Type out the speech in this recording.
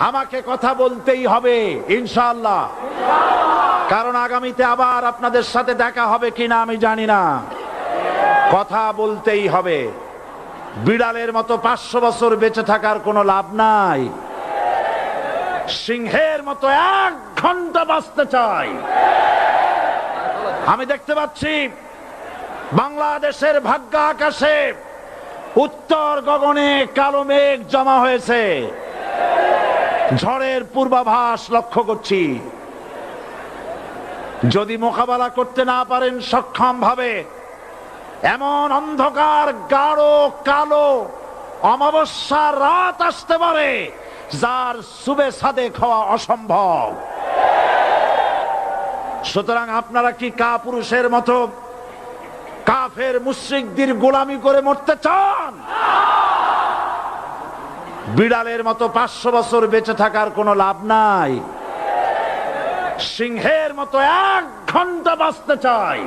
আমাকে কথা বলতেই হবে ইনশাআল্লাহ, কারণ আগামীতে আবার আপনাদের সাথে দেখা হবে কিনা আমি জানি না। কথা বলতেই হবে। বিড়ালের মতো 500 বছর বেঁচে থাকার কোনো লাভ নাই। সিংহের মতো 1 ঘন্টা বাঁচতে চাই। আমি দেখতে পাচ্ছি বাংলাদেশের ভাগ্য আকাশে উত্তর গগনে কালো মেঘ জমা হয়েছে। ঝড়ের পূর্বাভাস লক্ষ্য করছি। যদি মোকাবেলা করতে না পারেন সক্ষম ভাবে, এমন অন্ধকার গাঢ় কালো অমাবস্যার রাত আসতে পারে যার সুবে সাদেক হওয়া অসম্ভব। সুতরাং আপনারা কি কাপুরুষের মতো কাফের মুশরিকদের গোলামি করে মরতে চান? বিড়ালের মতো 500 বছর বেঁচে থাকার কোনো লাভ নাই। সিংহের মতো 1 ঘন্টা বাঁচতে চাই।